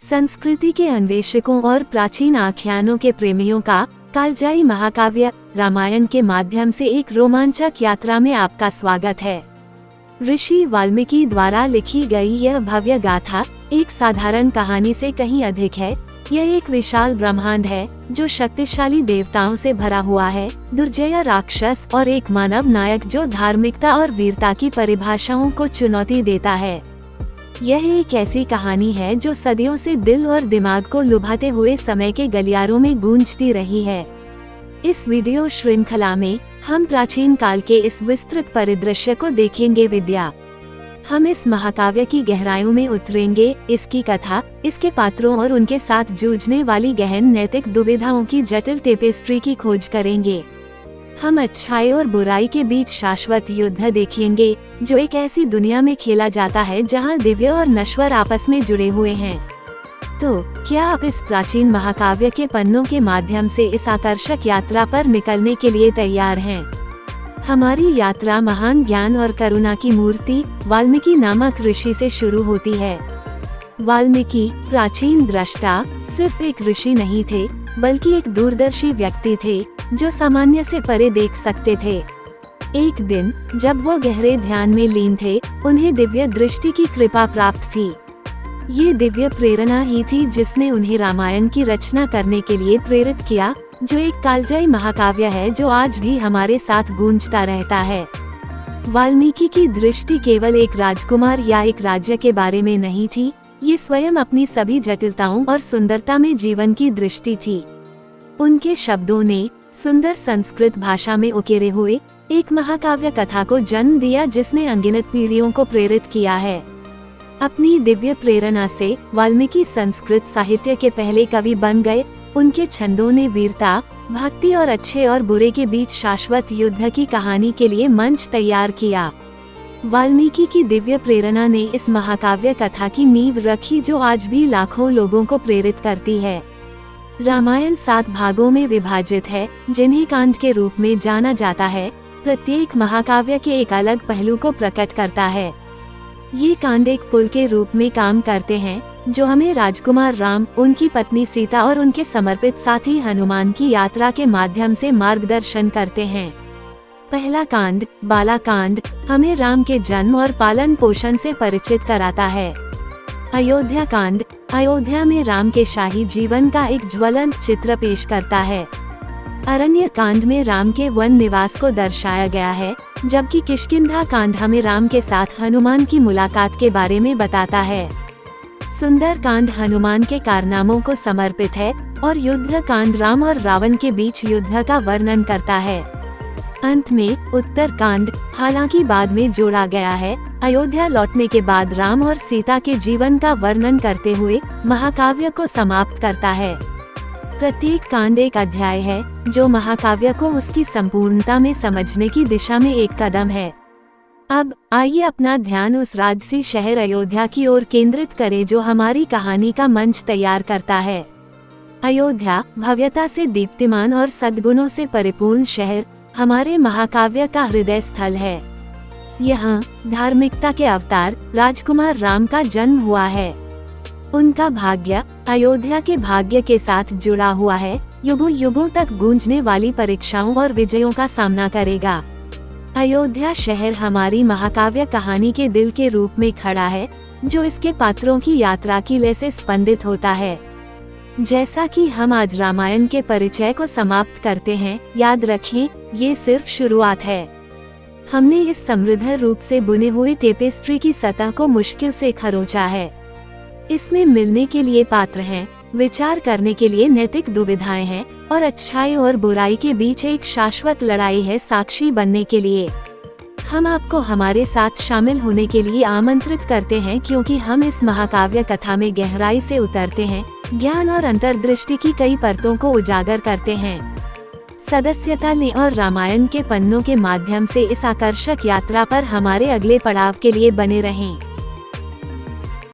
संस्कृति के अन्वेषकों और प्राचीन आख्यानों के प्रेमियों का कालजयी महाकाव्य रामायण के माध्यम से एक रोमांचक यात्रा में आपका स्वागत है। ऋषि वाल्मीकि द्वारा लिखी गई यह भव्य गाथा एक साधारण कहानी से कहीं अधिक है। यह एक विशाल ब्रह्मांड है जो शक्तिशाली देवताओं से भरा हुआ है, दुर्जय राक्षस और एक मानव नायक जो धार्मिकता और वीरता की परिभाषाओं को चुनौती देता है। यह एक ऐसी कहानी है जो सदियों से दिल और दिमाग को लुभाते हुए समय के गलियारों में गूंजती रही है। इस वीडियो श्रृंखला में हम प्राचीन काल के इस विस्तृत परिदृश्य को देखेंगे विद्या। हम इस महाकाव्य की गहराइयों में उतरेंगे, इसकी कथा, इसके पात्रों और उनके साथ जूझने वाली गहन नैतिक दुविधाओं की जटिल टेपेस्ट्री की खोज करेंगे। हम अच्छाई और बुराई के बीच शाश्वत युद्ध देखेंगे जो एक ऐसी दुनिया में खेला जाता है जहां दिव्य और नश्वर आपस में जुड़े हुए हैं। तो क्या आप इस प्राचीन महाकाव्य के पन्नों के माध्यम से इस आकर्षक यात्रा पर निकलने के लिए तैयार हैं? हमारी यात्रा महान ज्ञान और करुणा की मूर्ति वाल्मीकि नामक ऋषि से शुरू होती है। वाल्मीकि प्राचीन दृष्टा सिर्फ एक ऋषि नहीं थे, बल्कि एक दूरदर्शी व्यक्ति थे जो सामान्य से परे देख सकते थे। एक दिन जब वो गहरे ध्यान में लीन थे, उन्हें दिव्य दृष्टि की कृपा प्राप्त थी। ये दिव्य प्रेरणा ही थी जिसने उन्हें रामायण की रचना करने के लिए प्रेरित किया, जो एक कालजयी महाकाव्य है जो आज भी हमारे साथ गूंजता रहता है। वाल्मीकि की दृष्टि केवल एक राजकुमार या एक राज्य के बारे में नहीं थी, ये स्वयं अपनी सभी जटिलताओं और सुंदरता में जीवन की दृष्टि थी। उनके शब्दों ने सुंदर संस्कृत भाषा में उकेरे हुए एक महाकाव्य कथा को जन्म दिया जिसने अनगिनत पीढ़ियों को प्रेरित किया है। अपनी दिव्य प्रेरणा से वाल्मीकि संस्कृत साहित्य के पहले कवि बन गए। उनके छंदों ने वीरता, भक्ति और अच्छे और बुरे के बीच शाश्वत युद्ध की कहानी के लिए मंच तैयार किया। वाल्मीकि की दिव्य प्रेरणा ने इस महाकाव्य कथा की नींव रखी जो आज भी लाखों लोगों को प्रेरित करती है। रामायण 7 भागों में विभाजित है, जिन्हें कांड के रूप में जाना जाता है। प्रत्येक महाकाव्य के एक अलग पहलू को प्रकट करता है। ये कांड एक पुल के रूप में काम करते हैं जो हमें राजकुमार राम, उनकी पत्नी सीता और उनके समर्पित साथी हनुमान की यात्रा के माध्यम से मार्गदर्शन करते हैं। पहला कांड, बालाकांड, हमें राम के जन्म और पालन पोषण से परिचित कराता है। अयोध्या कांड, अयोध्या में राम के शाही जीवन का एक ज्वलंत चित्र पेश करता है। अरण्य कांड में राम के वन निवास को दर्शाया गया है, जबकि किष्किंधा कांड हमें राम के साथ हनुमान की मुलाकात के बारे में बताता है। सुंदर कांड हनुमान के कारनामों को समर्पित है और युद्ध कांड राम और रावण के बीच युद्ध का वर्णन करता है। अंत में उत्तर कांड, हालांकि बाद में जोड़ा गया है, अयोध्या लौटने के बाद राम और सीता के जीवन का वर्णन करते हुए महाकाव्य को समाप्त करता है। प्रत्येक कांड एक अध्याय है जो महाकाव्य को उसकी संपूर्णता में समझने की दिशा में एक कदम है। अब आइए अपना ध्यान उस राजसी शहर अयोध्या की ओर केंद्रित करें जो हमारी कहानी का मंच तैयार करता है। अयोध्या भव्यता से दीप्तिमान और सद्गुणों से परिपूर्ण शहर हमारे महाकाव्य का हृदय स्थल है। यहाँ धार्मिकता के अवतार राजकुमार राम का जन्म हुआ है। उनका भाग्य अयोध्या के भाग्य के साथ जुड़ा हुआ है, युगों युगों तक गूंजने वाली परीक्षाओं और विजयों का सामना करेगा। अयोध्या शहर हमारी महाकाव्य कहानी के दिल के रूप में खड़ा है, जो इसके पात्रों की यात्रा की लय से स्पंदित होता है। जैसा कि हम आज रामायण के परिचय को समाप्त करते हैं, याद रखें ये सिर्फ शुरुआत है। हमने इस समृद्ध रूप से बुने हुए टेपेस्ट्री की सतह को मुश्किल से खरोंचा है। इसमें मिलने के लिए पात्र हैं, विचार करने के लिए नैतिक दुविधाएं हैं और अच्छाई और बुराई के बीच एक शाश्वत लड़ाई है साक्षी बनने के लिए। हम आपको हमारे साथ शामिल होने के लिए आमंत्रित करते हैं क्योंकि हम इस महाकाव्य कथा में गहराई से उतरते हैं, ज्ञान और अंतर्दृष्टि की कई परतों को उजागर करते हैं। सदस्यता लें और रामायण के पन्नों के माध्यम से इस आकर्षक यात्रा पर हमारे अगले पड़ाव के लिए बने रहें।